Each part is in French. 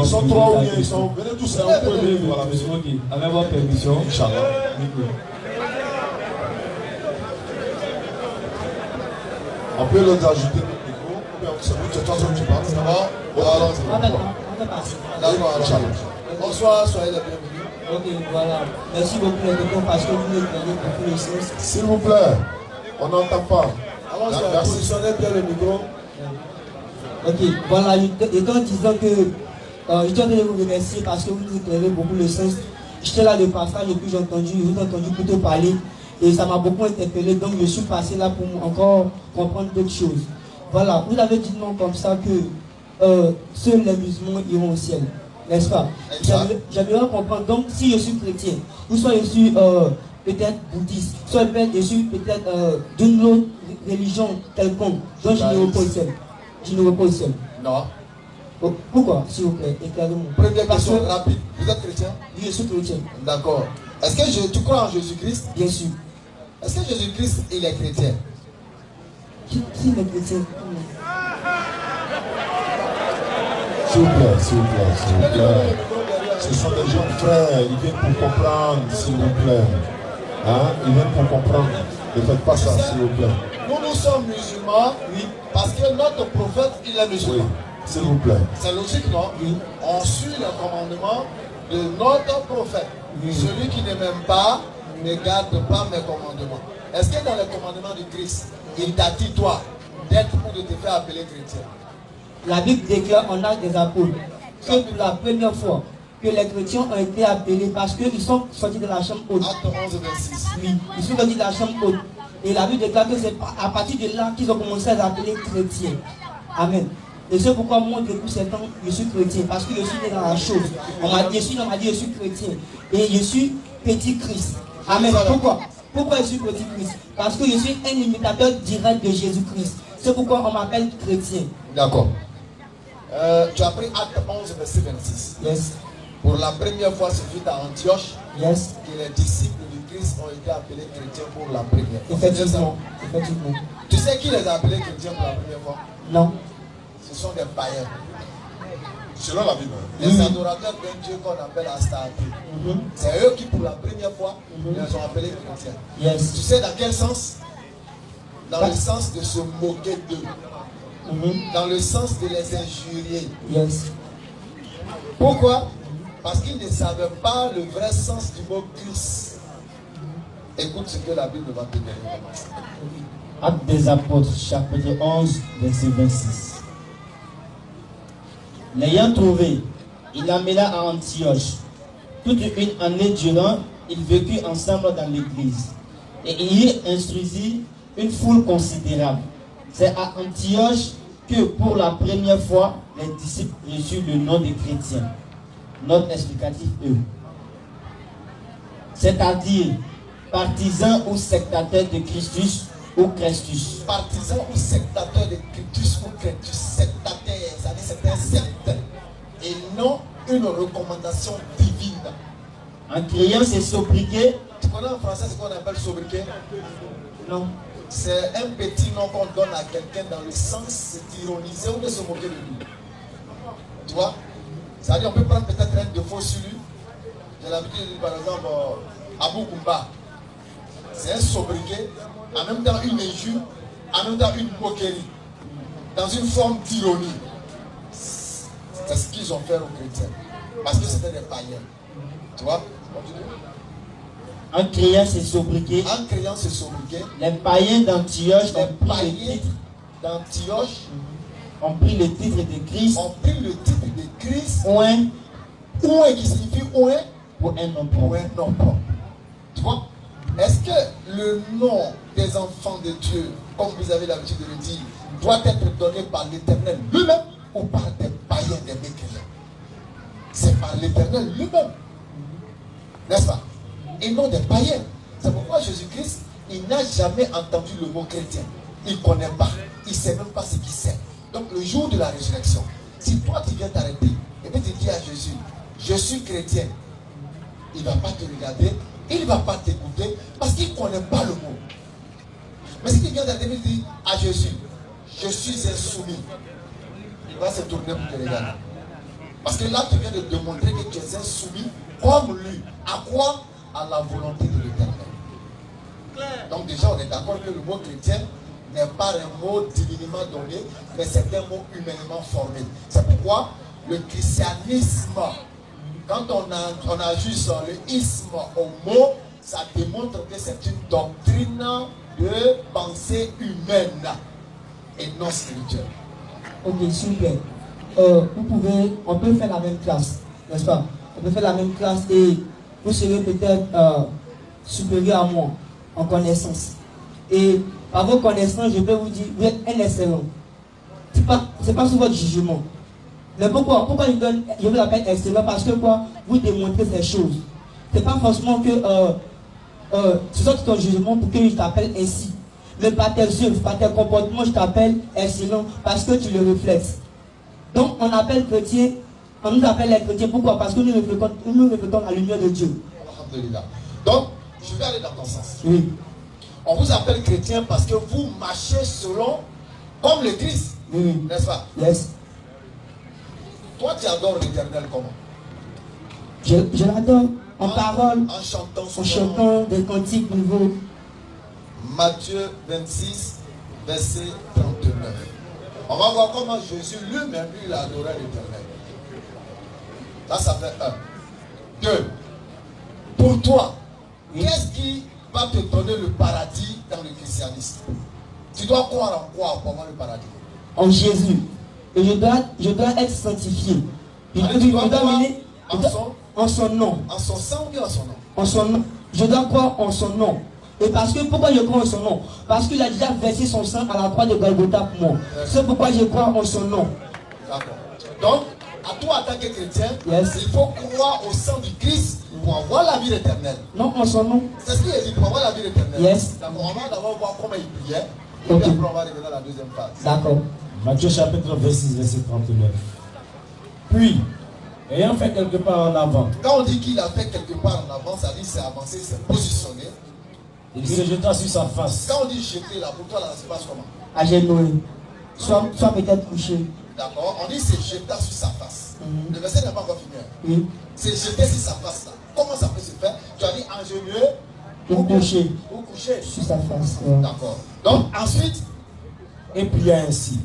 Ils sont trois ou bien ils sont. Venez tous, vous pouvez venir. Voilà, monsieur. Ok, avec votre permission. Inch'Allah. On peut les ajouter le micro, ou bien c'est toi seul qui parles. Ça va? Voilà, d'accord, Inch'Allah. Bonsoir, soyez les bienvenus. Ok, voilà. Merci beaucoup les docteurs parce que vous nous donnez beaucoup de choses. S'il vous plaît, on n'entend pas. Alors, positionnez bien le micro. Ok, voilà, étant disant que je tiens à vous remercier parce que vous nous éclairez beaucoup le sens. J'étais là de passage et puis j'ai entendu plutôt parler et ça m'a beaucoup interpellé, donc je suis passé là pour encore comprendre d'autres choses. Voilà, vous avez dit non comme ça que seuls les musulmans iront au ciel, n'est-ce pas? J'aimerais comprendre, donc si je suis chrétien, ou soit je suis peut-être bouddhiste, soit je suis peut-être d'une autre religion quelconque, donc je n'irai pas au ciel. Je n'irai pas au ciel. Non. Pourquoi, s'il vous plaît, éclairez-moi. Première question rapide. Vous êtes chrétien? Oui, je suis chrétien. D'accord. Est-ce que tu crois en Jésus-Christ? Bien sûr. Est-ce que Jésus-Christ, il est chrétien? Qui est chrétien? S'il vous plaît, s'il vous plaît, s'il vous plaît. Ce sont des jeunes frères, ils viennent pour comprendre, s'il vous plaît. Hein? Ils viennent pour comprendre. Ne faites pas ça, s'il vous plaît. Nous sommes musulmans, oui, parce que notre prophète, il est musulman. Oui. S'il vous plaît. C'est logique, non? Oui. On suit le commandement de notre prophète. Oui. Celui qui ne m'aime pas ne garde pas mes commandements. Est-ce que dans les commandements de Christ, il t'a dit, toi, d'être ou de te faire appeler chrétien? La Bible déclare en Actes des Apôtres que pour la première fois que les chrétiens ont été appelés parce qu'ils sont sortis de la chambre haute. Acte 11, 26. Oui, ils sont sortis de la chambre haute. Et la Bible déclare que c'est à partir de là qu'ils ont commencé à s'appeler chrétiens. Amen. Et c'est pourquoi moi, depuis 7 ans, je suis chrétien. Parce que je suis né dans la chose. On m'a dit, je suis chrétien. Et je suis petit Christ. Amen. Pourquoi? Pourquoi je suis petit Christ? Parce que je suis un imitateur direct de Jésus-Christ. C'est pourquoi on m'appelle chrétien. D'accord. Tu as pris Acte 11, verset 26. Yes. Pour la première fois, c'est juste à Antioche. Yes. Que les disciples de Christ ont été appelés chrétiens pour la première fois. Effectivement. Effectivement. Tu sais qui les a appelés chrétiens pour la première fois? Non. Ce sont des païens. Selon la Bible. Les adorateurs d'un Dieu qu'on appelle Astarté. C'est eux qui, pour la première fois, les ont appelés chrétiens. Yes. Tu sais dans quel sens? Dans le sens de se moquer d'eux. Dans le sens de les injurier. Yes. Pourquoi? Parce qu'ils ne savaient pas le vrai sens du mot Christ. Écoute ce que la Bible va te donner. Actes des Apôtres, chapitre 11, verset 26. L'ayant trouvé, il l'amena à Antioche. Toute une année durant, ils vécurent ensemble dans l'église. Et il y instruisit une foule considérable. C'est à Antioche que pour la première fois, les disciples reçurent le nom de chrétiens. Note explicative E. C'est-à-dire partisans ou sectateurs de Christus ou Christus. Partisans ou sectateurs de Christus ou Christus. Sectateurs, c'est-à-dire c'est un secte. Et non une recommandation divine. En criant, c'est sobriquet. Tu connais en français ce qu'on appelle sobriquet? Non. C'est un petit nom qu'on donne à quelqu'un dans le sens d'ironiser ou de se moquer de lui. Tu vois? C'est-à-dire on peut prendre peut-être un défaut sur lui. J'ai l'habitude de dire par exemple Abou Koumba. C'est un sobriquet, en même temps une injure, en même temps une moquerie. Dans une forme d'ironie. C'est ce qu'ils ont fait aux chrétiens. Parce que c'était des païens. Tu vois? En criant, c'est sobriquet. En criant, c'est sobriquet. Les païens d'Antioche ont pris le titre de Christ. Ont pris le titre de Christ. Ouin. Ouin qui signifie ouin. Pour un nom propre. Pour un nom propre. Tu vois? Est-ce que le nom des enfants de Dieu, comme vous avez l'habitude de le dire, doit être donné par l'Éternel lui-même ou par des païens, des mécréants? C'est par l'Éternel lui-même. N'est-ce pas? Et non des païens. C'est pourquoi Jésus-Christ, il n'a jamais entendu le mot chrétien. Il ne connaît pas. Il ne sait même pas ce qu'il sait. Donc le jour de la résurrection, si toi tu viens t'arrêter et puis tu dis à Jésus, je suis chrétien, il ne va pas te regarder, il ne va pas t'écouter parce qu'il ne connaît pas le mot. Mais si tu viens t'arrêter et tu dis à Jésus, je suis insoumis, il va se tourner pour te regarder. Parce que là, tu viens de démontrer que tu es insoumis comme lui. À quoi? À la volonté de l'Éternel. Donc déjà, on est d'accord que le mot chrétien n'est pas un mot divinement donné, mais c'est un mot humainement formé. C'est pourquoi le christianisme, quand on ajuste le isme au mot, ça démontre que c'est une doctrine de pensée humaine et non spirituelle. Ok, s'il vous plaît. On peut faire la même classe, n'est-ce pas? On peut faire la même classe et vous serez peut-être supérieur à moi en connaissance. Et par vos connaissances, je peux vous dire, vous êtes un excellent. C'est pas sur votre jugement. Mais pourquoi je vous appelle excellent? Parce que quoi? Vous démontrez ces choses. C'est pas forcément que tu sortes ton jugement pour que je t'appelle ainsi. Mais par tes œuvres, par tes comportements, je t'appelle excellent parce que tu le reflètes. Donc on appelle chrétien, on nous appelle les chrétiens. Pourquoi? Parce que nous reflétons la lumière de Dieu. Alhamdulillah. Donc, je vais aller dans ton sens. Oui. On vous appelle chrétien parce que vous marchez selon, comme le Christ. Oui. N'est-ce pas? Yes. Toi, tu adores l'Éternel comment? Je l'adore en parole, en en chantant des cantiques nouveaux. Matthieu 26, verset 39. On va voir comment Jésus lui-même, lui, il a adoré l'Éternel. Là, ça fait 1. 2. Pour toi, qu'est-ce qui va te donner le paradis dans le christianisme? Tu dois croire en quoi pour avoir le paradis? En Jésus. Et je dois être sanctifié. Tu dois croire en son nom. En son sang ou bien en son nom? En son nom. Je dois croire en son nom. Et parce que, pourquoi je crois en son nom? Parce qu'il a déjà versé son sang à la croix de Golgotha pour moi. C'est pourquoi je crois en son nom. D'accord. Donc, à toi, en tant que chrétien, yes, il faut croire au sang du Christ pour avoir la vie éternelle. Non, en son nom. C'est ce qu'il a dit, pour avoir la vie éternelle. Yes. D'accord, on va d'abord voir comment il priait. Et Okay. puis après, on va revenir à la deuxième phase. D'accord. Matthieu chapitre 26, verset 39. Puis, ayant fait quelque part en avant. Quand on dit qu'il a fait quelque part en avant, ça dit c'est avancé, c'est positionné. Il se jeta sur sa face. Quand on dit jeter là, pour toi, là, ça se passe comment? À genoux. Soit peut-être couché. D'accord, on dit c'est jeter sur sa face. Le verset n'est pas encore fini. Oui. C'est jeter sur sa face là. Comment ça peut se faire? Tu as dit engenouiller ou coucher. Ou coucher. Sur sa face. Ouais. D'accord. Donc ensuite, et pria ainsi.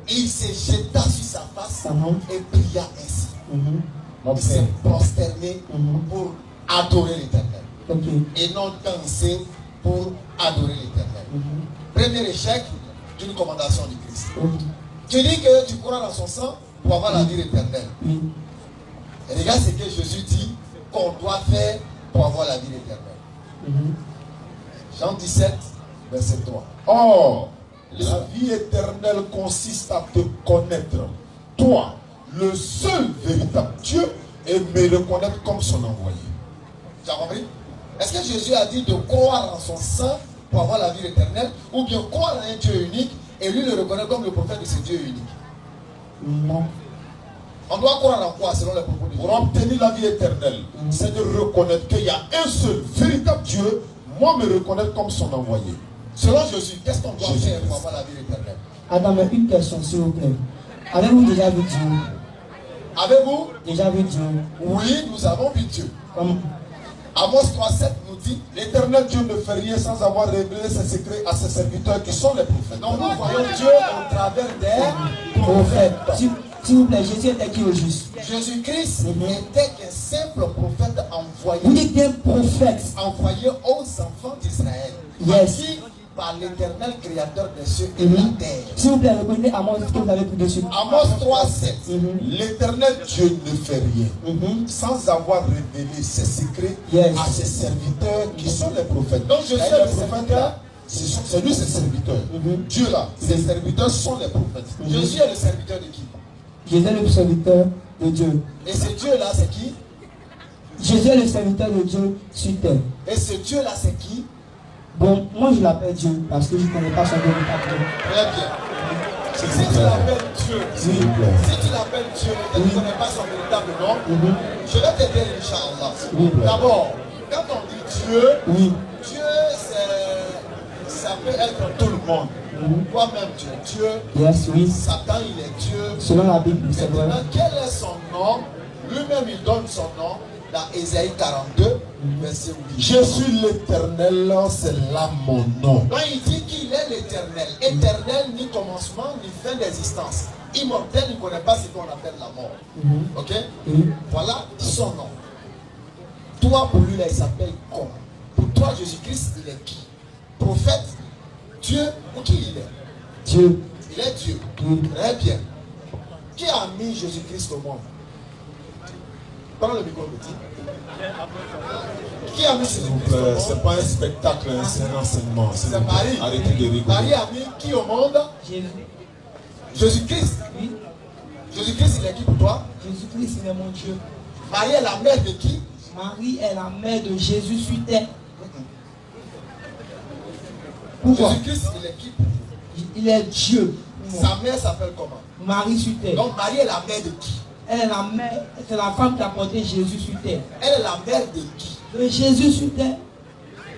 Il se jeta sur sa face et pria ainsi. Il s'est prosterné pour adorer l'Éternel. Okay. Et non danser pour adorer l'Éternel. Premier échec d'une commandation du Christ. Tu dis que tu crois dans son sang pour avoir la vie éternelle. Et regarde ce que Jésus dit qu'on doit faire pour avoir la vie éternelle. Jean 17, verset 3. Or, la vie éternelle consiste à te connaître, toi, le seul véritable Dieu, et me reconnaître comme son envoyé. Tu as compris? Est-ce que Jésus a dit de croire en son sang pour avoir la vie éternelle, ou bien croire en un Dieu unique et lui le reconnaître comme le prophète de ce Dieu unique? Non. On doit croire en quoi selon les propos de Jésus? Pour obtenir la vie éternelle, c'est de reconnaître qu'il y a un seul véritable Dieu, moi me reconnaître comme son envoyé. Selon Jésus, qu'est-ce qu'on doit faire pour avoir la vie éternelle? Adam, mais une question s'il vous plaît. Avez-vous déjà vu Dieu? Avez-vous déjà vu Dieu? Oui, nous avons vu Dieu. Comment? Amos 3,7 nous dit: l'Éternel Dieu ne fait rien sans avoir révélé ses secrets à ses serviteurs qui sont les prophètes. Donc nous voyons Dieu au travers des prophètes. S'il vous plaît, Jésus était qui au juste? Jésus-Christ n'était qu'un simple prophète envoyé. Vous dites qu'un prophète envoyé aux enfants d'Israël. Yes. Par l'Éternel créateur des cieux et de la terre. S'il vous plaît, reconnaissez Amos ce que vous avez pris dessus. Amos 3,7. L'Éternel Dieu ne fait rien sans avoir révélé ses secrets à ses serviteurs qui sont les prophètes. Donc je suis le prophète. C'est lui ses serviteurs. Dieu là, ses serviteurs sont les prophètes. Jésus est le serviteur de qui? Jésus est le serviteur de Dieu. Et ce Dieu là c'est qui? Jésus est le serviteur de Dieu sur terre. Et ce Dieu là c'est qui? Bon, moi je l'appelle Dieu parce que je ne connais pas son véritable nom. Très bien. Si tu l'appelles Dieu, si tu l'appelles Dieu et que tu ne connais pas son véritable nom, je vais t'aider, Inch'Allah. D'abord, quand on dit Dieu, Dieu ça peut être tout le monde. Toi-même, tu es Dieu. Yes, oui. Satan, il est Dieu. Selon la Bible, c'est vrai. Maintenant, quel est son nom? Lui-même, il donne son nom dans Ésaïe 42, verset 8. Je suis l'Éternel, c'est là mon nom. Donc, il dit qu'il est l'Éternel. Éternel, ni commencement, ni fin d'existence. Immortel, il ne connaît pas ce qu'on appelle la mort. Ok? Voilà son nom. Toi, pour lui, là, il s'appelle comment? Pour toi, Jésus-Christ, il est qui? Prophète, Dieu, ou qui il est? Dieu. Il est Dieu. Très bien. Qui a mis Jésus-Christ au monde? Prends le micro, petit. Qui a mis Jésus-Christ au monde? C'est pas un spectacle, c'est un enseignement. C'est Marie. Arrêtez de rigoler. Marie a mis qui au monde? Jésus-Christ. Oui. Jésus-Christ, il est qui pour toi? Jésus-Christ, il est mon Dieu. Marie est la mère de qui? Marie est la mère de Jésus sur terre. Pourquoi? Jésus-Christ, il est qui? Il est Dieu. Sa mère s'appelle comment? Marie sur terre. Donc Marie est la mère de qui? Elle est la mère, c'est la femme qui a porté Jésus sur terre. Elle est la mère de qui? De Jésus sur terre.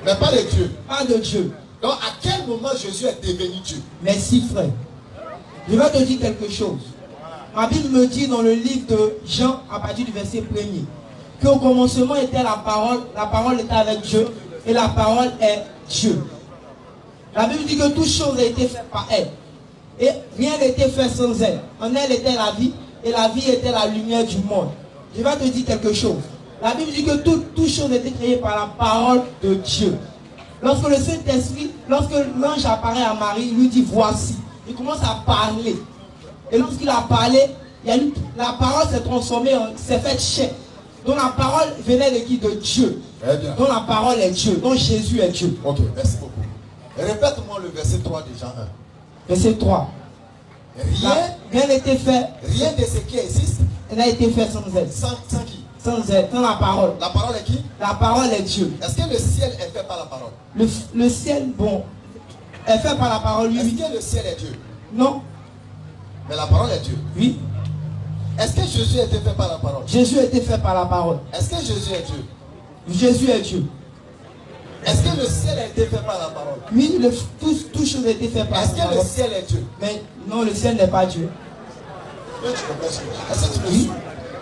Mais pas de Dieu. Pas de Dieu. Donc à quel moment Jésus est devenu Dieu? Merci frère. Je vais te dire quelque chose. Ma Bible me dit dans le livre de Jean, à partir du verset 1er, qu'au commencement était la parole était avec Dieu, et la parole est Dieu. La Bible dit que toute chose a été faite par elle. Et rien n'était fait sans elle. En elle était la vie, et la vie était la lumière du monde. Je vais te dire quelque chose. La Bible dit que toute chose a été créée par la parole de Dieu. Lorsque le Saint-Esprit, lorsque l'ange apparaît à Marie, il lui dit voici. Il commence à parler. Et lorsqu'il a parlé, la parole s'est transformée, s'est faite chair. Donc la parole venait de qui? De Dieu. Donc la parole est Dieu. Donc Jésus est Dieu. Ok, merci beaucoup. Répète-moi le verset 3 de Jean 1. Verset 3. Rien n'était fait. Rien de ce qui existe n'a été fait sans elle. sans qui? Sans elle, sans la parole. La parole est qui? La parole est Dieu. Est-ce que le ciel est fait par la parole? Le ciel, bon, est fait par la parole, Est-ce oui. que le ciel est Dieu? Non. Mais la parole est Dieu. Oui. Est-ce que Jésus a été fait par la parole? Jésus a été fait par la parole. Est-ce que Jésus est Dieu? Jésus est Dieu. Est-ce que le ciel a été fait par la parole? Oui, tout chose a été fait par la Est-ce que parole. le ciel est Dieu? Mais non, le ciel n'est pas Dieu. Est-ce que tu me suis?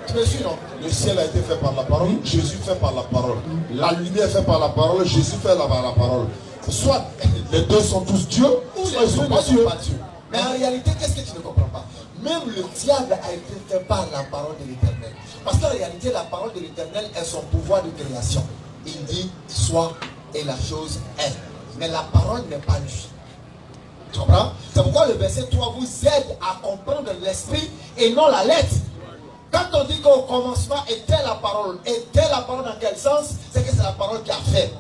Tu me suis, non? Le ciel a été fait par la parole, Jésus fait par la parole. La lumière fait par la parole, Jésus fait par la parole. Soit les deux sont tous Dieu, Ou soit les ils deux sont ne pas sont Dieu. pas Dieu. Mais en réalité, qu'est-ce que tu ne comprends pas? Même le diable a été fait par la parole de l'Éternel. Parce qu'en réalité, la parole de l'Éternel est son pouvoir de création. Il dit soit et la chose est. Mais la parole n'est pas lui. Tu comprends? C'est pourquoi le verset 3 vous aide à comprendre l'esprit et non la lettre. Quand on dit qu'au commencement était la parole dans quel sens? C'est que c'est la parole qui a fait.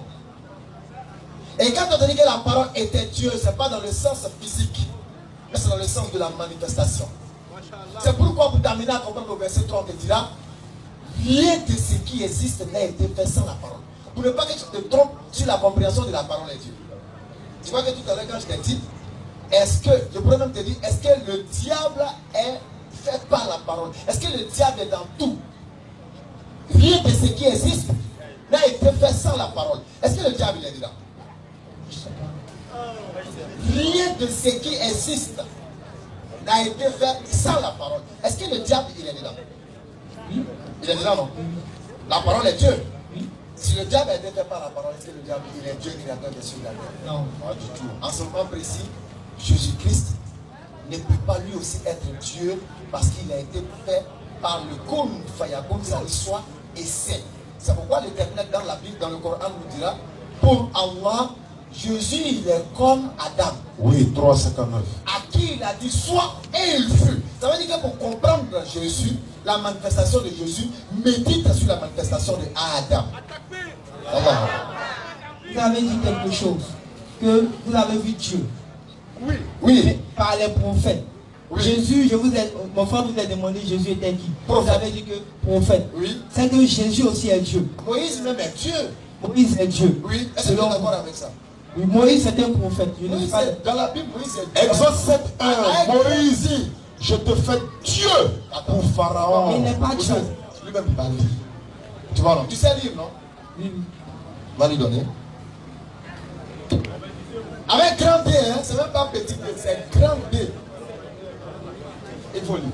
Et quand on dit que la parole était Dieu, ce n'est pas dans le sens physique, mais c'est dans le sens de la manifestation. C'est pourquoi pour t'amener à comprendre le verset 3, on te dira, rien de ce qui existe n'a été fait sans la parole. Pour ne pas que tu te trompes sur la compréhension de la parole de Dieu. Tu vois que tout à l'heure quand je t'ai dit, je pourrais même te dire, est-ce que le diable est fait par la parole? Est-ce que le diable est dans tout? Rien de ce qui existe n'a été fait sans la parole. Est-ce que le diable est dedans? Rien de ce qui existe n'a été fait sans la parole. Est-ce que le diable il est dedans? Oui. Il est dedans, non? La parole est Dieu. Oui. Si le diable a été fait par la parole, est-ce que le diable il est Dieu créateur des cieux et de la terre? Non. Pas du tout. En ce moment précis, Jésus-Christ ne peut pas lui aussi être Dieu parce qu'il a été fait par le Kun Fayakun, ça soit et c'est. C'est pourquoi l'Éternel dans la Bible, dans le Coran, nous dira, pour Allah, Jésus il est comme Adam. Oui, 3,59. À qui il a dit soit et il fut. Ça veut dire que pour comprendre Jésus, la manifestation de Jésus, médite sur la manifestation de Adam. Vous avez dit quelque chose, que vous avez vu Dieu. Oui. Oui. Par les prophètes. Oui. Jésus, mon frère vous a demandé Jésus était qui? Prophète. Vous avez dit que prophète. Oui. C'est que Jésus aussi est Dieu. Moïse même est Dieu. Moïse est Dieu. Oui. Est-ce que tu es d'accord avec ça? Oui, Moïse est un prophète. Moïse dans la Bible, Moïse est Dieu. Exode 7:1. Moïse, je te fais Dieu pour Pharaon. Il n'est pas Dieu. Lui-même il va lire. Tu vois, non? Tu sais lire, non? Oui. Va lui donner. Avec grand D, hein, c'est même pas petit D, c'est grand D. Il faut lire.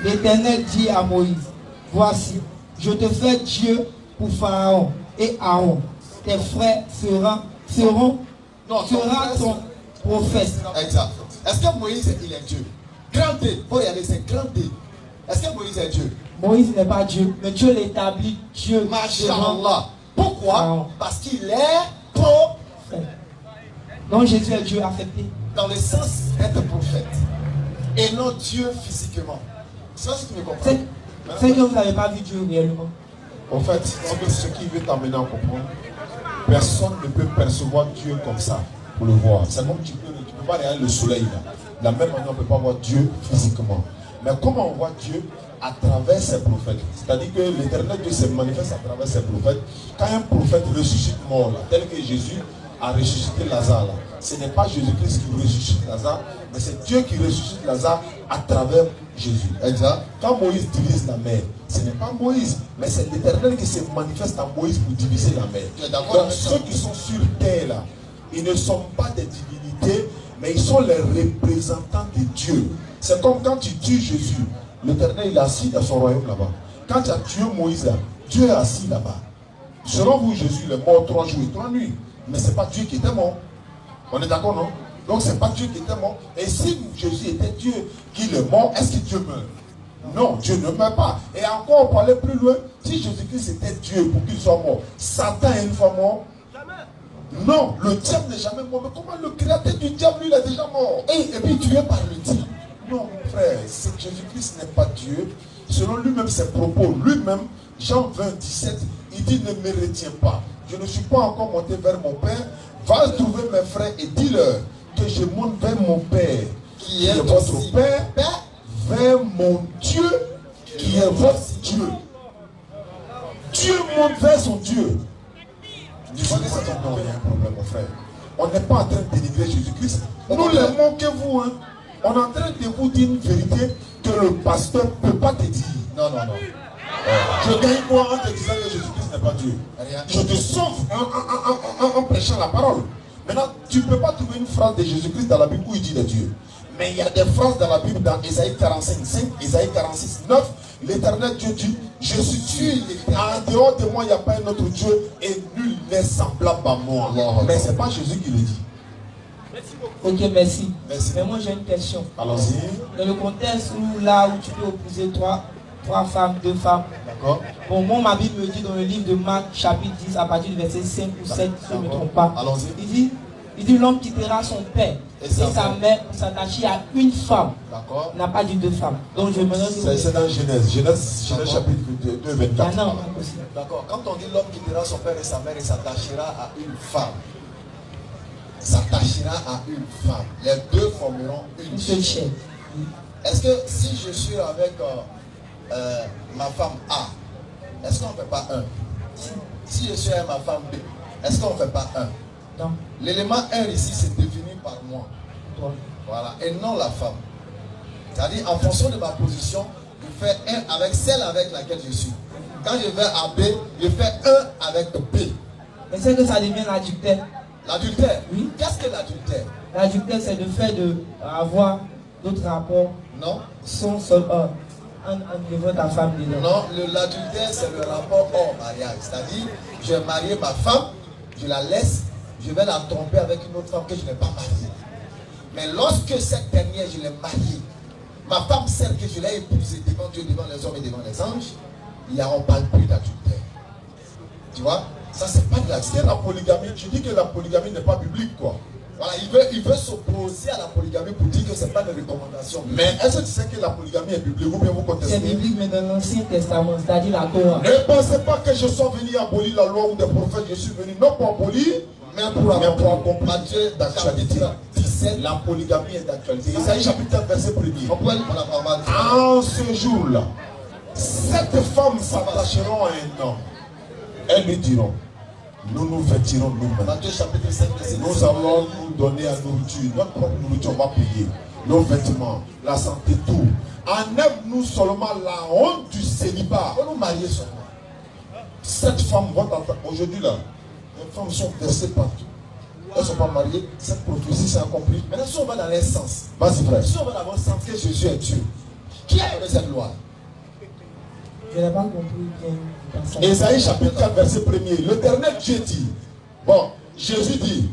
L'Éternel dit à Moïse, voici, je te fais Dieu pour Pharaon et Aaron. Tes frères sera ton prophète. Exact. Est-ce que Moïse, il est Dieu? Grand D, il faut y aller, c'est grand D. Est-ce que Moïse est Dieu? Moïse n'est pas Dieu, mais Dieu l'établit Dieu. Masha'Allah. Pourquoi? Parce qu'il est prophète. Donc Jésus est Dieu affecté. Dans le sens d'être prophète. Et non Dieu physiquement. C'est ça que tu me comprends. C'est que vous n'avez pas vu Dieu réellement. En fait, ce qui veut t'amener à comprendre, personne ne peut percevoir Dieu comme ça pour le voir. C'est comme tu peux pas regarder le soleil là. De la même manière, on ne peut pas voir Dieu physiquement. Mais comment on voit Dieu? À travers ses prophètes. C'est-à-dire que l'Éternel Dieu se manifeste à travers ses prophètes. Quand un prophète ressuscite mort, là, tel que Jésus a ressuscité Lazare, là, ce n'est pas Jésus-Christ qui ressuscite Lazare, mais c'est Dieu qui ressuscite Lazare à travers Jésus. Exact. Quand Moïse divise la mer, ce n'est pas Moïse, mais c'est l'Éternel qui se manifeste à Moïse pour diviser la mer. Donc ceux qui sont sur terre là, ils ne sont pas des divinités, mais ils sont les représentants de Dieu. C'est comme quand tu tues Jésus. L'Éternel, il est assis dans son royaume là-bas. Quand tu as tué Moïse, là, Dieu est assis là-bas. Selon vous, Jésus, il est mort 3 jours et 3 nuits. Mais ce n'est pas Dieu qui était mort. On est d'accord, non? Donc, ce n'est pas Dieu qui était mort. Et si Jésus était Dieu qui est mort, est-ce que Dieu meurt? Non, Dieu ne meurt pas. Et encore, on parlait plus loin. Si Jésus-Christ était Dieu pour qu'il soit mort, Satan est une fois mort? Non, le diable n'est jamais mort. Mais comment le créateur du diable, lui, il est déjà mort? Et puis, tué par le diable. Non, mon frère, Jésus-Christ n'est pas Dieu. Selon lui-même, ses propos, lui-même, Jean 20, 17, il dit, ne me retiens pas. Je ne suis pas encore monté vers mon Père. Va trouver mes frères et dis-leur que je monte vers mon Père, qui est votre Père, vers mon Dieu, qui est votre Dieu. Dieu monte vers son Dieu. Je sais pas non, il y a un problème, mon frère. On n'est pas en train de dénigrer Jésus-Christ. Nous les manquez-vous, hein. On est en train de vous dire une vérité que le pasteur ne peut pas te dire. Non, non, non. Je gagne quoi en te disant que Jésus-Christ n'est pas Dieu? Je te sauve en prêchant la parole. Maintenant, tu ne peux pas trouver une phrase de Jésus-Christ dans la Bible où il dit de Dieu. Mais il y a des phrases dans la Bible, dans Ésaïe 45, 5, Ésaïe 46, 9. L'Éternel Dieu dit, je suis Dieu. En dehors de moi, il n'y a pas un autre Dieu et nul n'est semblable à moi. Mais ce n'est pas Jésus qui le dit. Ok, merci. Merci. Mais moi j'ai une question. Allons-y. Dans le contexte où là où tu peux opposer trois femmes, 2 femmes. D'accord. Bon, moi ma Bible me dit dans le livre de Marc chapitre 10 à partir du verset 5 ou 7, si je ne me trompe pas. Allons-y. Il dit l'homme quittera son père et sa mère pour s'attacher à une femme. D'accord. Il n'a pas dit 2 femmes. Donc je me demande. C'est dans Genèse chapitre 2, 24. Ah non, impossible. D'accord. Quand on dit l'homme quittera son père et sa mère et s'attachera à une femme. S'attachera à une femme. Les deux formeront une seule chair. Est-ce que si je suis avec ma femme A, est-ce qu'on ne fait pas un? Si je suis avec ma femme B, est-ce qu'on ne fait pas un? Non. L'élément 1 ici, c'est défini par moi. Toi. Voilà. Et non la femme. C'est-à-dire, en fonction de ma position, je fais un avec celle avec laquelle je suis. Quand je vais à B, je fais un avec B. Mais c'est que ça devient l'adultère. L'adultère? Oui. Qu'est-ce que l'adultère? L'adultère, c'est le fait d'avoir d'autres rapports. Non. Sans seul homme. En devant ta femme dedans. Non, l'adultère, c'est le rapport hors mariage. C'est-à-dire, je vais marier ma femme, je la laisse, je vais la tromper avec une autre femme que je n'ai pas mariée. Mais lorsque cette dernière, je l'ai mariée, ma femme, celle que je l'ai épousée devant Dieu, devant les hommes et devant les anges, on ne parle plus d'adultère. Tu vois? Ça, c'est pas de l'adultère. La polygamie, tu dis que la polygamie n'est pas biblique, quoi. Voilà, il veut s'opposer à la polygamie pour dire que ce n'est pas de recommandation. Mais est-ce que tu sais que la polygamie est biblique ou bien vous contestez? C'est biblique, mais dans l'Ancien Testament, c'est-à-dire la Torah. Ne pensez pas que je sois venu abolir la loi ou des prophètes. Je suis venu non pour abolir, mais pour accomplir. Matthieu d'actualité. 17, la polygamie est d'actualité. Isaïe chapitre 1, verset 1er. En ce jour-là, 7 femmes s'attacheront à un homme. Elles lui diront, nous nous vêtirons nous-mêmes. Matthieu chapitre 5, verset 1. Nous allons nous donner à nourriture. Notre propre nourriture, on va payer. Nos vêtements, la santé, tout. Enlève-nous seulement la honte du célibat. On nous marier seulement. 7 femmes vont attendre. Aujourd'hui là, les femmes sont versées partout. elles ne sont pas mariées, cette prophétie s'est accomplie. Maintenant, si on va dans les sens, Vas-y, frère. si on va dans le sens que Jésus est Dieu, qui a donné cette loi? Je n'ai pas compris bien. Ésaïe chapitre 4, verset 1er. L'Éternel Dieu dit, bon, Jésus dit,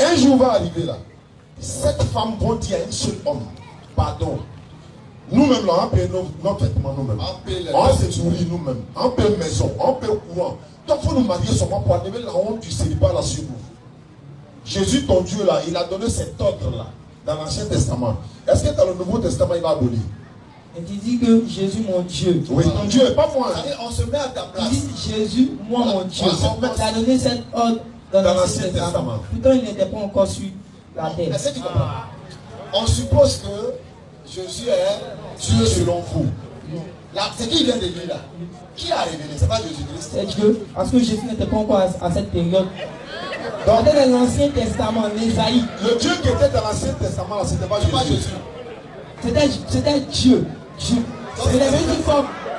un jour va arriver là, cette femme va dire à un seul homme, pardon. Nous-mêmes là, on paye nos vêtements nous-mêmes. On se nourrit nous-mêmes. On paye maison, on paye courant. Donc il faut nous marier seulement pour enlever la honte du célibat là sur nous. Jésus, ton Dieu là, il a donné cet ordre là dans l'Ancien Testament. Est-ce que dans le Nouveau Testament il va abolir? Et tu dis que Jésus, mon Dieu. Oui, ton Dieu, pas moi. On se met à ta place. Il dit Jésus, moi, mon Dieu. Il a donné cet ordre Dans dans l'Ancien l'Ancien Testament. Testament. Plutôt, il n'était pas encore sur la terre. Est-ce que tu comprends? On suppose que Jésus est Dieu selon vous. Là, c'est qui vient de lui là? Qui a révélé? C'est pas Jésus-Christ. C'est Dieu. Parce que Jésus n'était pas encore à cette période. Dans l'Ancien Testament, l'Ésaïe, Le Dieu qui était dans l'Ancien Testament là, c'était pas Jésus. c'était Dieu. Dieu. Il est venu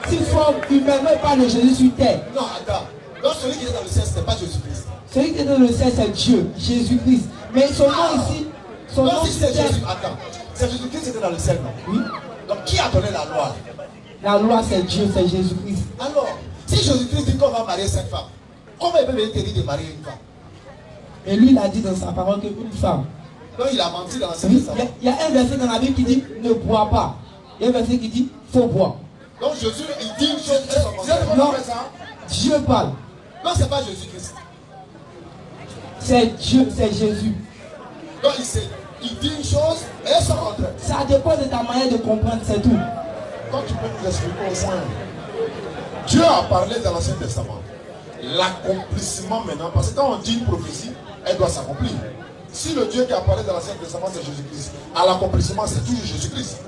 d'une forme humaine, mais pas de Jésus sur terre. Non, attends. Donc celui qui est dans le ciel, c'était pas Jésus-Christ. Celui qui est dans le ciel, c'est Dieu, Jésus-Christ. Mais son nom ici, son Donc nom si c'est c'était. Jésus, attends. C'est Jésus-Christ qui était dans le ciel, non? Oui. Donc qui a donné la loi? La loi, c'est Dieu, c'est Jésus-Christ. Alors, si Jésus-Christ dit qu'on va marier cette femme, comment il peut venir te dire de marier une femme? Et lui, il a dit dans sa parole qu'une femme. Donc il a menti dans l'Ancien Oui, Testament. il y a un verset dans la Bible qui dit ne bois pas. Il y a un verset qui dit faut boire. Donc Jésus, il dit une chose et son contraire. Non, Dieu parle. Non, c'est pas Jésus-Christ. C'est Dieu, c'est Jésus. Donc il dit une chose et son contraire. Ça dépend de ta manière de comprendre, c'est tout. Quand tu peux nous expliquer au moins. Dieu a parlé dans l'Ancien Testament. L'accomplissement maintenant, parce que quand on dit une prophétie, elle doit s'accomplir. Si le Dieu qui a parlé dans l'Ancien Testament, c'est Jésus-Christ, à l'accomplissement, c'est toujours Jésus-Christ.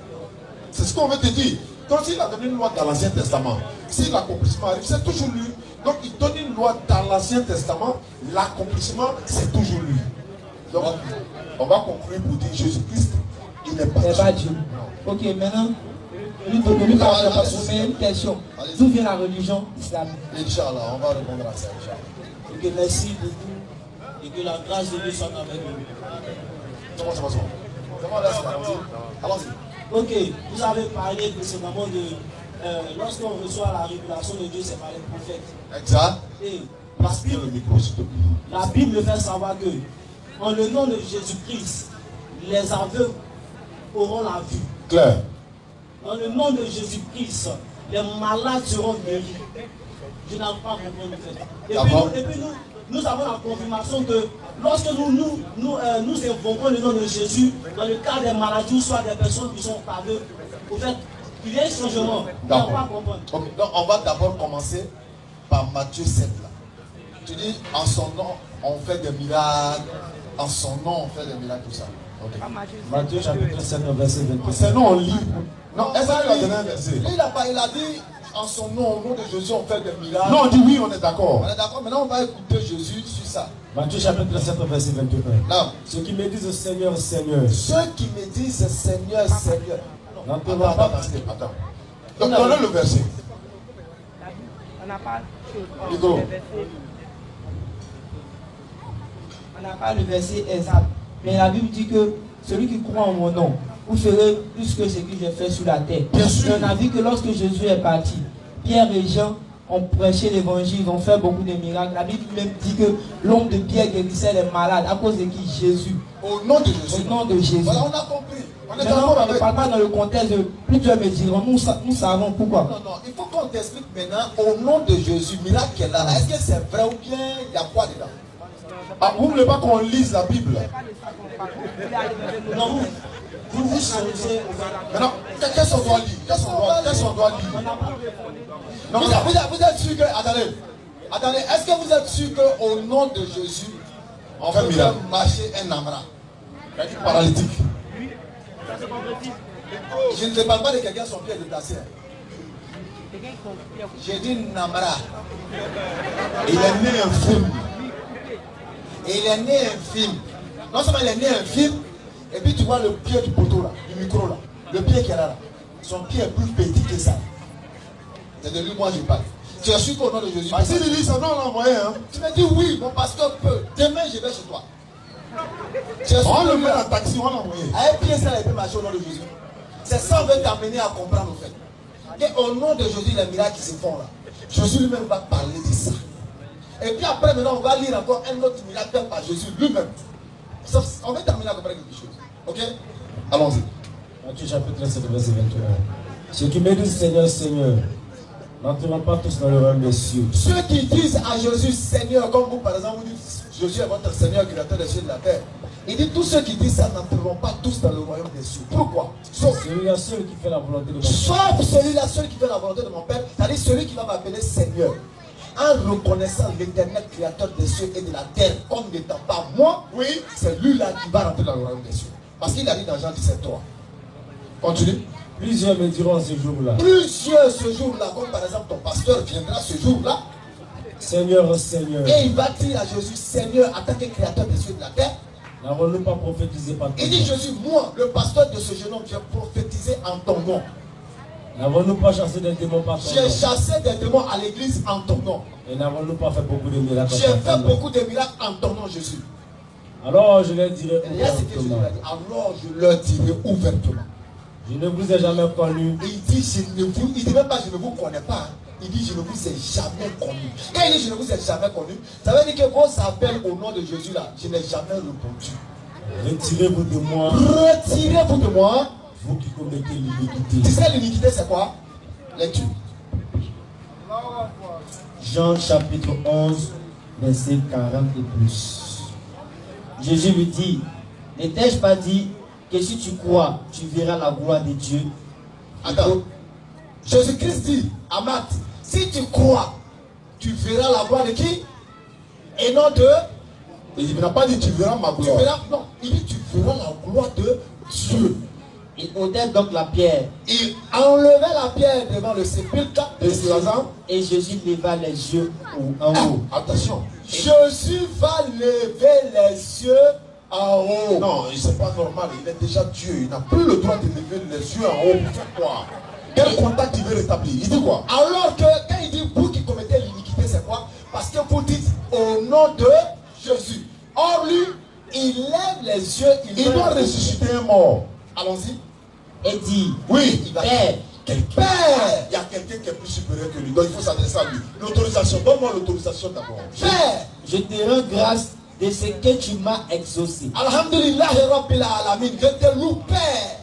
C'est ce qu'on veut te dire. Donc s'il a donné une loi dans l'Ancien Testament, si l'accomplissement arrive, c'est toujours lui. Donc il donne une loi dans l'Ancien Testament, l'accomplissement, c'est toujours lui. Donc on va conclure pour dire Jésus-Christ, il n'est pas C'est Dieu. pas Dieu. Ok, maintenant, lui parle pas poser une question. D'où vient la religion islamique? Inch'Allah, on va répondre à ça, Inch'Allah. Et que merci beaucoup et que la grâce de Dieu soit avec nous. C'est bon. Allons-y. Ok, vous avez parlé précédemment de lorsqu'on reçoit la révélation de Dieu, c'est par les prophètes. Exact. Et Passe le micro, s'il te plaît. la Bible fait savoir que, en le nom de Jésus-Christ, les aveugles auront la vue. Claire. Dans le nom de Jésus-Christ, les malades seront guéris. Je n'arrive pas à comprendre le fait. Et puis nous avons la confirmation que lorsque nous invoquons le nom de Jésus, dans le cas des maladies, ou soit des personnes qui sont aveugles, au fait, il y a un changement. On ne peut pas comprendre. Ok, donc on va d'abord commencer par Matthieu 7 là. Tu dis en son nom on fait des miracles, en son nom on fait des miracles, tout ça. Ok. Matthieu chapitre 7, verset 22. C'est nous on lit. Non, est-ce qu'il a donné un verset? Lui, il a dit en son nom, au nom de Jésus, on fait des miracles. Non, on dit oui, on est d'accord. On est d'accord, maintenant on va écouter Jésus sur ça. Matthieu chapitre 7, verset 21. Là, Ceux qui me disent Seigneur, Seigneur, ceux qui me disent Seigneur, Seigneur. n'entreront Attends, pas. attends. Donc donnez le verset. On n'a pas Micro. On n'a pas le verset exact. Mais la Bible dit que celui qui croit en mon nom, vous ferez plus que ce que j'ai fait sur la terre. Bien sûr. Et on a vu que lorsque Jésus est parti, Pierre et Jean ont prêché l'évangile, ils ont fait beaucoup de miracles. La Bible même dit que l'homme de Pierre guérissait les malades à cause de qui? Jésus. Au nom de Jésus. Au nom de Jésus. Voilà, on a compris. On est Maintenant, d'accord on ne avec. parle pas dans le contexte de plusieurs me diront, nous savons pourquoi. Non, il faut qu'on t'explique maintenant au nom de Jésus, miracle qu'elle est là. Est-ce que c'est vrai ou bien il y a quoi dedans? Ah, vous ne voulez pas qu'on lise la Bible? Non, vous changez. Maintenant, qu'est-ce qu'on doit lire? Qu'est-ce qu'on doit lire? Non, Vous êtes sûr que. Attendez, est-ce que vous êtes sûr qu'au nom de Jésus, on fait peut miracle. faire marcher un amra? Paralytique. Je ne te parle pas de quelqu'un son pied déplacé. J'ai dit Namra. Il est né infirme. Et il est né infime. Non seulement il est né infime, et puis tu vois le pied du poteau là, du micro là. Le pied qui est là, là. Son pied est plus petit que ça. C'est de lui moi je parle. Tu as su qu'au nom de Jésus. Si tu dis ça, non, on l'a envoyé. Hein. Tu me dis oui, mon pasteur peut. Demain, je vais chez toi. Tu as su On que le lui, met en taxi, on l'a envoyé. à un pied, ça il peut marcher au nom de Jésus. C'est ça, on veut t'amener à comprendre, en fait. Et au nom de Jésus, les miracles qui se font là, Jésus lui-même va parler de ça. Et puis après, maintenant, on va lire encore un autre miracle fait par Jésus lui-même. On va terminer à comprendre quelque chose. Ok? Allons-y. Matthieu chapitre 7, verset 21. Ceux qui me disent Seigneur, Seigneur, n'entreront pas tous dans le royaume des cieux. Ceux qui disent à Jésus Seigneur, comme vous par exemple, vous dites Jésus est votre Seigneur, créateur des cieux et de la terre. Il dit tous ceux qui disent ça n'entreront pas tous dans le royaume des cieux. Pourquoi? Celui-là seul qui fait la volonté de mon Père. Sauf celui-là seul qui fait la volonté de mon Père, c'est-à-dire celui qui va m'appeler Seigneur. En reconnaissant l'éternel créateur des cieux et de la terre comme n'étant pas moi, oui, c'est lui-là qui va rentrer dans le royaume des cieux. Parce qu'il a dit dans Jean 17, 3. Continue. Plusieurs me diront ce jour-là. Plusieurs ce jour-là, comme par exemple ton pasteur viendra ce jour-là. Seigneur, Seigneur. Et il va dire à Jésus, Seigneur, en tant que créateur des cieux et de la terre. N'avons-nous pas prophétisé par ton nom? Il dit Jésus, moi, le pasteur de ce jeune homme, j'ai prophétisé en ton nom. N'avons-nous pas chassé des démons par ton nom? J'ai chassé des démons à l'église en ton nom. Et n'avons-nous pas fait beaucoup de miracles? J'ai fait beaucoup de miracles en ton nom, Jésus. Alors je leur dirai Et là, c'est que Jésus ouvertement. a dit. Alors je leur dirai ouvertement. Je ne vous ai jamais connu. Et il dit, il dit même pas, je ne vous connais pas. Hein. Il dit, je ne vous ai jamais connu. Quand il dit, je ne vous ai jamais connu, ça veut dire que quand on s'appelle au nom de Jésus là, je n'ai jamais répondu. Retirez-vous de moi, Retirez-vous de moi. vous qui commettez Tu l'iniquité. sais, l'iniquité, c'est quoi? Lecture. Jean chapitre 11, verset 40 et plus. Jésus lui dit, n'ai-je pas dit que si tu crois, tu verras la gloire de Dieu? Attends. Jésus-Christ dit à Marthe, si tu crois, tu verras la gloire de qui? Et non de... Il n'a pas dit tu verras ma Tu gloire. verras, non, il dit tu verras la gloire de Dieu. Il ôtait donc la pierre. Il enlevait la pierre devant le sépulcre de Lazare. Et Jésus leva les yeux en haut. Attention. Jésus va lever les yeux en haut. Non, c'est pas normal. Il est déjà Dieu. Il n'a plus le droit de lever les yeux en haut pour faire quoi? Quel contact il veut rétablir? Il dit quoi? Alors que quand il dit vous qui commettez l'iniquité, c'est quoi? Parce que vous dites au nom de Jésus. Or lui, il lève les yeux, Il doit ressusciter un mort. Allons-y. Et dit, Oui, Il va Père, Père, il y a quelqu'un qui est plus supérieur que lui. Donc il faut s'adresser à lui. L'autorisation, donne-moi l'autorisation d'abord. Père, je te rends grâce de ce que tu m'as exaucé. Alhamdulillah Rabbil Alamin, je te loue Père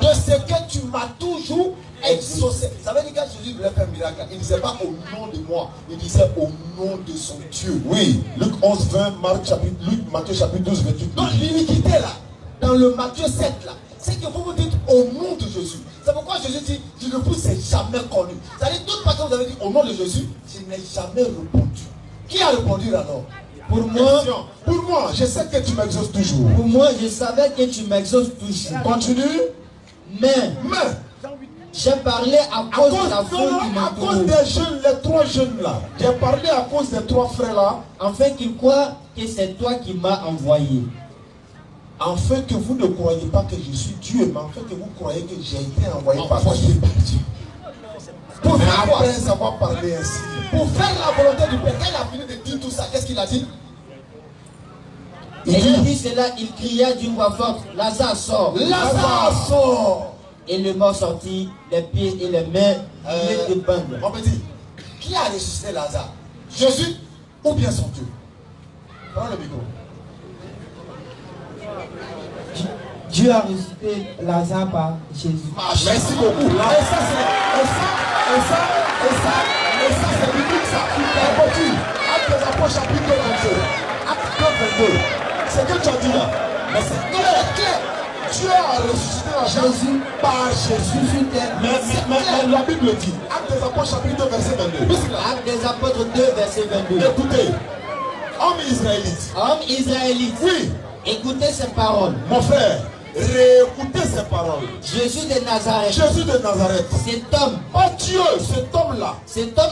de ce que tu m'as toujours exaucé. Ça veut dire que Jésus voulait faire un miracle. Il ne disait pas au nom de moi, il disait au nom de son Dieu. Oui, Luc 11, 20, Matthieu chapitre 12, 28. Donc l'iniquité là, dans le Matthieu 7 là, c'est que vous vous dites au nom de Jésus. C'est pourquoi Jésus dit, je ne vous ai jamais connu. C'est-à-dire, toute fois que vous avez dit au nom de Jésus, je n'ai jamais répondu. Qui a répondu alors? Pour moi, je sais que tu m'exauces toujours. Pour moi, je savais que tu m'exauces toujours. Continue. Mais Mais, j'ai parlé à cause de la foule qui à cause m'entoure, des jeunes, les trois jeunes là, j'ai parlé à cause des trois frères là, afin qu'ils croient que c'est toi qui m'as envoyé. afin que vous ne croyez pas que je suis Dieu, mais afin que vous croyez que j'ai été envoyé par Envoyé Dieu. par Dieu. Pour Mais faire quoi? après avoir parlé ainsi, Pour faire la volonté du Père. Quand il a fini de dire tout ça, qu'est-ce qu'il a dit? Et il dit cela, il cria d'une voix forte, Lazare sort. Lazare sort. Et le mort sortit, les pieds et les mains liés de bandes. Mon petit, qui a ressuscité Lazare? Jésus ou bien son Dieu? Prends le micro. Dieu a ressuscité Lazare par Jésus. merci beaucoup. Et ça, c'est biblique ça. Et petit, Actes des Apôtres chapitre 22. Acte 22. C'est que tu as dit là. Mais c'est clair. Dieu a ressuscité Jésus par Jésus sur terre. Mais la Bible dit, Actes des Apôtres chapitre 2 verset 22. Actes des apôtres 2, verset 22. Écoutez, homme israélite. Homme israélite, Oui, écoutez ces paroles. mon frère, réécoutez ces paroles. Jésus de Nazareth, Jésus de Nazareth. cet homme Cet homme-là,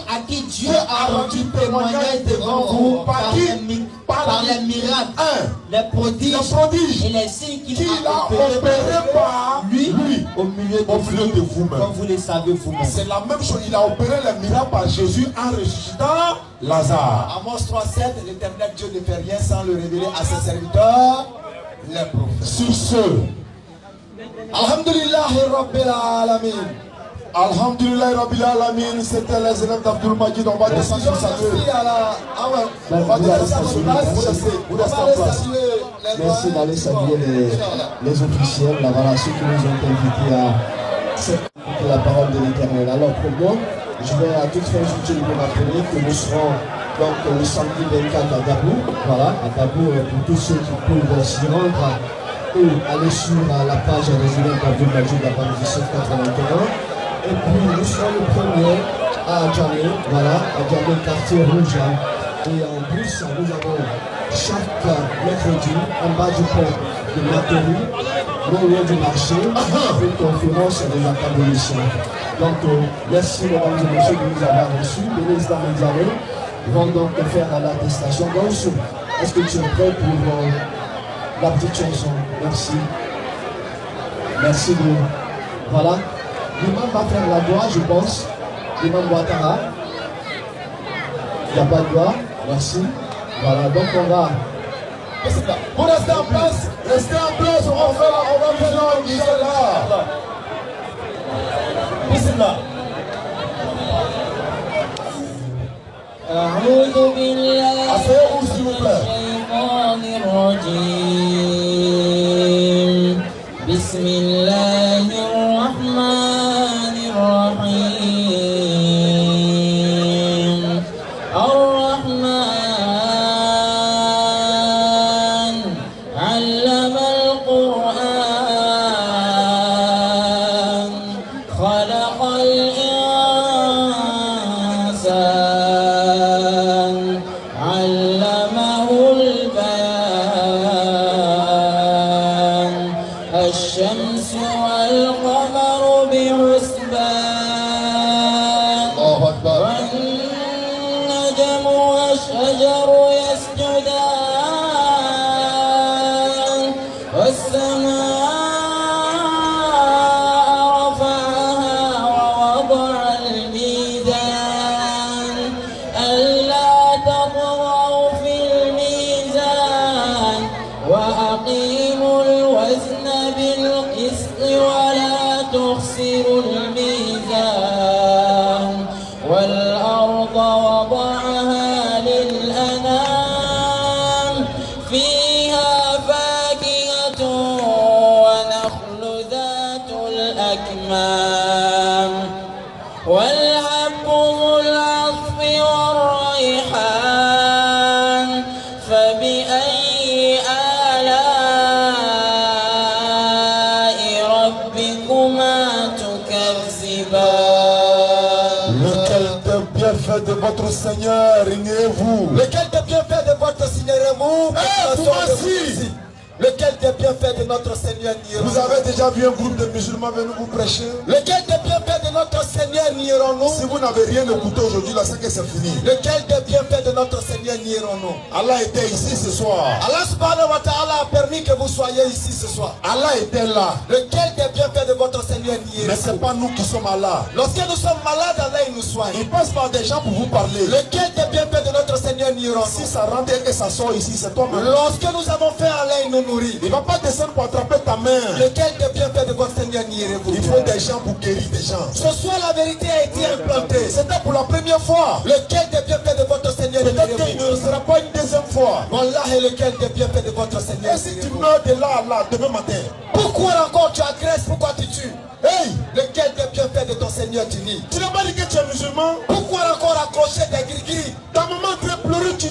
à qui Dieu a rendu témoignage devant vous par un par les miracles, les prodiges et les signes qu'il a opérés par lui au milieu de vous-même. Comme vous le savez vous-même. C'est la même chose. Il a opéré les miracles par Jésus en ressuscitant Lazare. Amos 3:7, l'Éternel Dieu ne fait rien sans le révéler à ses serviteurs, les prophètes. Sur ce, Alhamdulillah Rabbil Alamin. Alhamdulillah Rabbil Alamin, c'était les élèves d'Abdul Majid. On va descendre sur sa gueule. On va descendre sur place. Merci d'aller saluer les officiels, là, voilà, ceux qui nous ont invités à écouter la parole de l'Éternel. Alors pour moi, je vais à toute fin utile vous rappeler que nous serons donc le samedi 24 à Dabou, voilà, à Dabou pour tous ceux qui peuvent s'y rendre ou aller sur la page des élèves d'Abdul Majid à Bam 1781. Et puis nous serons le premier à Adjamé, voilà, à Adjamé, quartier rouge. Et en plus, nous avons chaque mercredi, en bas du pont de Matéry, non loin du marché, une conférence des académiciens. Donc, merci mesdames et messieurs de nous avoir reçus. Les ministres Médiané vont donc faire l'attestation. Donc, est-ce que tu es prêt pour la petite chanson? Merci. Merci de... Voilà. L'imam va faire la doigt, je pense. L'imam Ouattara. Il n'y a pas de doigt. Merci. Voilà, donc on va... Vous restez en place. Restez en place, on va faire Inch'Allah. Bismillah. أعوذ بالله Asseyez-vous s'il vous plaît. الشيطان الرجيم بسم الله الرحمن الرحيم الرحمن علم القرآن خلق الإنسان علمه البيان الشمس والقمر بحسبان والنجم والشجر يسجدان والسماء رفعها ووضع الميزان ألا تطغوا في الميزان وأقيموا الوزن بالقسط ولا تخسروا الميزان والأرض وضعها للأنام فيها فاكهة ونخل ذات الأكمام والحب ذو العصف والريحان فبأي آلاء ربكما تكذبان Lequel des bienfaits de votre Seigneur ignorez-vous? Lequel des bienfaits de votre Seigneur est vous? Lequel des bienfaits de notre Seigneur n'irons-nous? Vous avez déjà vu un groupe de musulmans venir vous prêcher? Lequel des bienfaits de notre Seigneur n'irons-nous? Si vous n'avez rien écouté aujourd'hui, là, c'est que c'est fini. Lequel des bienfaits de notre Seigneur n'irons-nous? Allah était ici ce soir. Allah subhanahu wa ta'ala a permis que vous soyez ici ce soir. Allah était là. Lequel des bienfaits de votre Seigneur Mais n'irons-nous? ce n'est pas nous qui sommes Allah. Lorsque nous sommes malades, Allah il nous soigne. Il passe par des gens pour vous parler. Lequel des bienfaits de notre Seigneur Si n'irons-nous? ça rentre et ça sort ici, c'est toi-même. Lorsque nous avons fait, Allah il nous nourrit. Il ne va pas descendre pour attraper ta main. Lequel des bienfaits de votre Seigneur n'irez-vous? Il faut des gens pour guérir des gens. Ce soir, la vérité a été implantée. C'était pour la première fois. Lequel des bienfaits de votre Seigneur Peut-être qu'il n'irez-vous? ne sera pas une deuxième fois. Wallah est lequel des bienfaits de votre Seigneur Et si tu n'irez-vous? meurs de là à là, demain matin, Pourquoi encore tu agresses? Pourquoi tu tues? hey, Lequel des bienfaits de ton Seigneur tu nies? tu n'as pas dit que tu es musulman? Pourquoi encore accrocher des gris-gris? Ta maman te pleurer, tu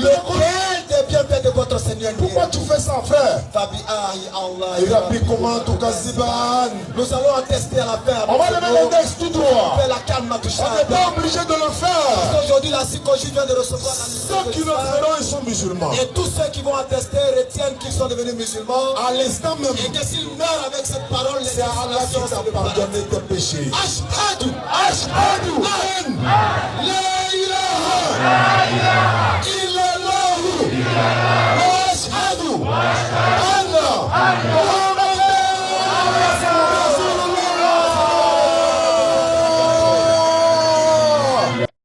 Lequel des bienfaits de votre Seigneur Pourquoi n'irez-vous? tu fais ça, frère? Fabi ahi Allah. Et Rabbi, comment tout Kaziban? Nous allons attester à la fin. On va lever l'index tout droit. Faire la calme à On n'est pas obligé de le faire. Aujourd'hui, la circoncision vient de recevoir la Ceux qui le feront, ils sont musulmans. Et tous ceux qui vont attester retiennent qu'ils sont devenus musulmans. À l'instant même, Et que s'ils meurent avec cette parole, c'est à Allah qui t'a pardonné tes péchés. Ashhadu Ashhadu an la ilaha illallah واشهد ان